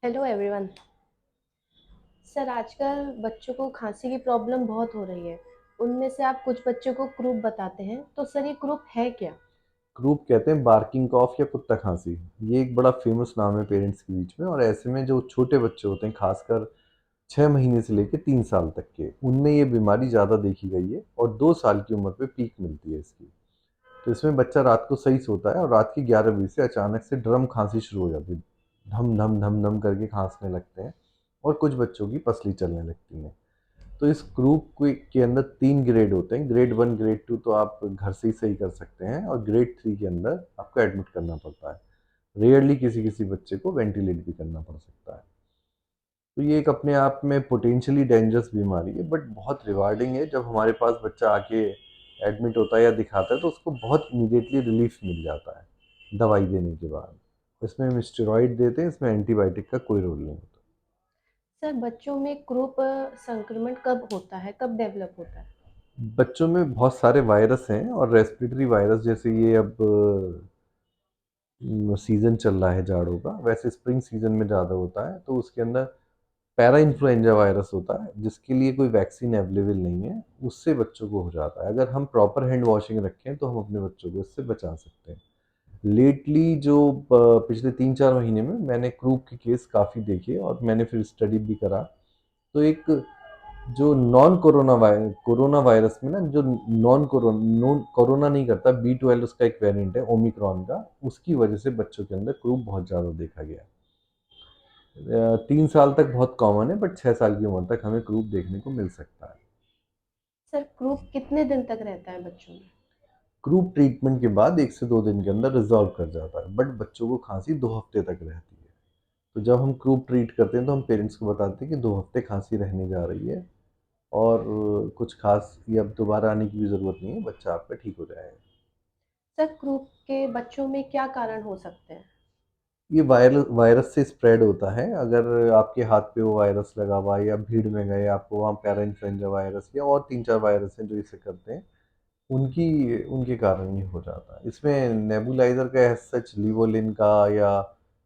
Hello everyone. Sir आजकल बच्चों को खांसी की प्रॉब्लम बहुत हो रही है। उनमें से आप कुछ बच्चों को क्रूप बताते हैं, तो सर ये क्रूप है क्या? क्रूप कहते हैं बार्किंग कॉफ या कुत्ता खांसी। ये एक बड़ा फेमस नाम है पेरेंट्स के बीच में। और ऐसे में जो छोटे बच्चे होते हैं, खासकर 6 महीने से लेकर 3 साल तक के, उनमें ये बीमारी ज़्यादा देखी गई है और 2 साल की उम्र पे पीक मिलती है इसकी। तो इसमें बच्चा रात को सही सोता है और रात के 11 बजे से अचानक से ड्रम खांसी शुरू हो जाती है। धम धम धम धम करके खांसने लगते हैं और कुछ बच्चों की पसली चलने लगती है। तो इस ग्रुप के अंदर 3 ग्रेड होते हैं। ग्रेड 1 ग्रेड 2 तो आप घर से ही सही कर सकते हैं, और ग्रेड 3 के अंदर आपको एडमिट करना पड़ता है। रेयरली किसी किसी बच्चे को वेंटिलेट भी करना पड़ सकता है। तो ये एक अपने आप में पोटेंशियली डेंजरस बीमारी है, बट बहुत रिवार्डिंग है। जब हमारे पास बच्चा आके एडमिट होता है या दिखाता है तो उसको बहुत इमीडिएटली रिलीफ मिल जाता है दवाई देने के बाद। इसमें हम स्टेरॉइड देते हैं, इसमें एंटीबायोटिक का कोई रोल नहीं होता। सर बच्चों में क्रूप संक्रमण कब होता है, कब डेवलप होता है? बच्चों में बहुत सारे वायरस हैं, और रेस्पिरेटरी वायरस जैसे ये अब सीज़न चल रहा है जाड़ों का, वैसे स्प्रिंग सीज़न में ज़्यादा होता है। तो उसके अंदर पैरा इन्फ्लुएंजा वायरस होता है, जिसके लिए कोई वैक्सीन अवेलेबल नहीं है। उससे बच्चों को हो जाता है। अगर हम प्रॉपर हैंड वॉशिंग रखें तो हम अपने बच्चों को इससे बचा सकते हैं। लेटली जो पिछले 3-4 महीने में मैंने क्रूप के केस काफ़ी देखे, और मैंने फिर स्टडी भी करा। तो एक जो नॉन कोरोना वायरस में ना, जो नॉन कोरोना नहीं करता, B12 उसका एक वेरिएंट है ओमिक्रॉन का, उसकी वजह से बच्चों के अंदर क्रूप बहुत ज़्यादा देखा गया। 3 साल तक बहुत कॉमन है, बट 6 साल की उम्र तक हमें क्रूप देखने को मिल सकता है। सर क्रूप कितने दिन तक रहता है बच्चों में? क्रूप ट्रीटमेंट के बाद 1 से 2 दिन के अंदर रिजॉल्व कर जाता है, बट बच्चों को खांसी 2 हफ्ते तक रहती है। तो जब हम क्रूप ट्रीट करते हैं तो हम पेरेंट्स को बताते हैं कि 2 हफ्ते खांसी रहने जा रही है, और कुछ खास या अब दोबारा आने की भी ज़रूरत नहीं है, बच्चा आपका ठीक हो जाएगा। सर क्रूप के बच्चों में क्या कारण हो सकते हैं? ये वायरस से स्प्रेड होता है। अगर आपके हाथ पे वो वायरस लगा हुआ है, या भीड़ में गए, आपको वहाँ पैरा इन्फ्लुएंजा वायरस या और 3-4 वायरस हैं जो इसे करते हैं, उनकी उनके कारण ये हो जाता है। इसमें नेबुलाइजर का एज सच लिवोलिन का या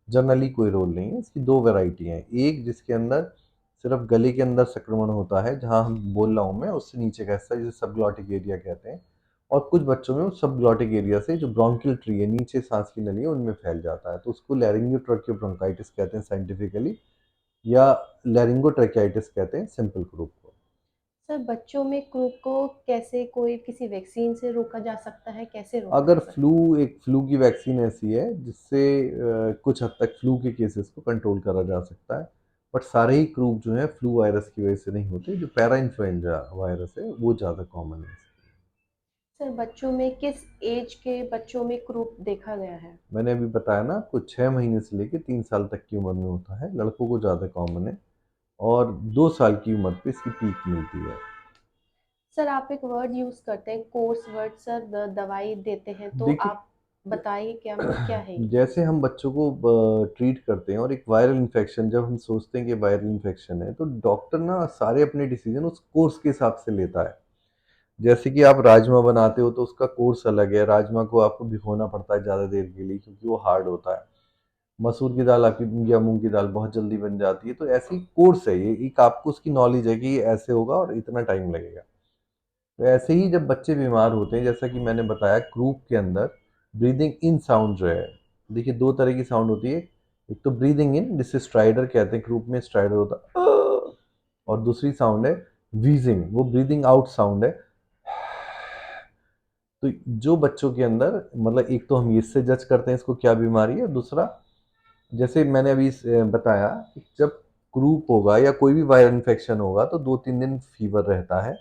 जनरली कोई रोल नहीं है। इसकी दो वैरायटी हैं। एक जिसके अंदर सिर्फ गले के अंदर संक्रमण होता है, जहाँ हम बोल रहा हूँ मैं, उससे नीचे का हिस्सा जिसे सबग्लॉटिक एरिया कहते हैं। और कुछ बच्चों में सबग्लॉटिक एरिया से जो ब्रोंकियल ट्री है, नीचे सांस की नली है, उनमें फैल जाता है। तो उसको लैरिंगोट्रैकियोब्रोंकाइटिस कहते हैं साइंटिफिकली, या लैरिंगोट्रैकियाइटिस कहते हैं सिंपल ग्रुप को। सर बच्चों में क्रूप को कैसे कोई किसी वैक्सीन से रोका जा सकता है, कैसे रोका अगर जा सकता फ्लू एक फ्लू की वैक्सीन ऐसी है जिससे कुछ हद तक फ्लू के केसेस को कंट्रोल करा जा सकता है, बट सारे ही क्रूप जो है फ्लू वायरस की वजह से नहीं होते। जो पैरा इन्फ्लुएंजा वायरस है वो ज़्यादा कॉमन है। है? सर बच्चों में किस एज के बच्चों में क्रूप देखा गया है? मैंने अभी बताया ना, आपको 6 महीने से लेकर 3 साल तक की उम्र में होता है, लड़कों को ज़्यादा कॉमन है, और 2 साल की उम्र पे इसकी पीक मिलती है। सर आप एक वर्ड यूज़ करते हैं, कोर्स वर्ड। सर दवाई देते हैं तो देखिए, आप बताइए क्या है ये? जैसे हम बच्चों को ट्रीट करते हैं, और एक वायरल इन्फेक्शन जब हम सोचते हैं कि वायरल इन्फेक्शन है, तो डॉक्टर ना सारे अपने डिसीजन उस कोर्स के हिसाब से लेता है। जैसे कि आप राजमा बनाते हो तो उसका कोर्स अलग है। राजमा को आपको भिगोना पड़ता है ज़्यादा देर के लिए, क्योंकि वो हार्ड होता है। मसूर की दाल आपकी या मूंग की दाल बहुत जल्दी बन जाती है। तो ऐसी कोर्स है ये, एक आपको उसकी नॉलेज है कि ये ऐसे होगा और इतना टाइम लगेगा। तो ऐसे ही जब बच्चे बीमार होते हैं, जैसा कि मैंने बताया, क्रूप के अंदर ब्रीदिंग इन साउंड जो है, देखिए दो तरह की साउंड होती है। एक तो ब्रीदिंग इन, जिसे स्ट्राइडर कहते हैं, क्रूप में स्ट्राइडर होता है, और दूसरी साउंड है व्हीजिंग, वो ब्रीदिंग आउट साउंड है। तो जो बच्चों के अंदर, मतलब एक तो हम इससे जज करते हैं इसको क्या बीमारी है, दूसरा जैसे मैंने अभी बताया कि जब क्रूप होगा या कोई भी वायरल इन्फेक्शन होगा तो 2-3 दिन फीवर रहता है,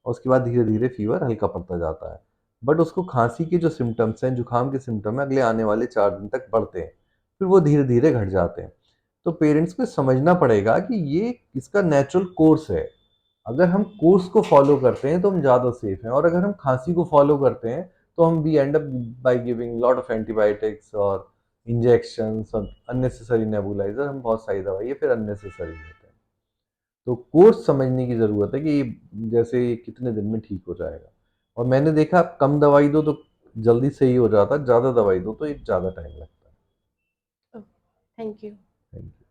और उसके बाद धीरे धीरे फीवर हल्का पड़ता जाता है। बट उसको खांसी के जो सिम्टम्स हैं, जुकाम के सिम्टम हैं, अगले आने वाले 4 दिन तक बढ़ते हैं, फिर वो धीरे धीरे घट जाते हैं। तो पेरेंट्स को समझना पड़ेगा कि ये इसका नेचुरल कोर्स है। अगर हम कोर्स को फॉलो करते हैं तो हम ज़्यादा सेफ हैं, और अगर हम खांसी को फॉलो करते हैं तो हम we end up by giving lot of antibiotics और इंजेक्शंस और अननेसेसरी नेबुलाइजर। हम बहुत सारी दवाई फिर अननेसेसरी लेते हैं। तो कोर्स समझने की ज़रूरत है कि जैसे ये कितने दिन में ठीक हो जाएगा। और मैंने देखा, कम दवाई दो तो जल्दी सही हो जाता है, ज़्यादा दवाई दो तो ये ज़्यादा टाइम लगता है। Thank you. Thank you.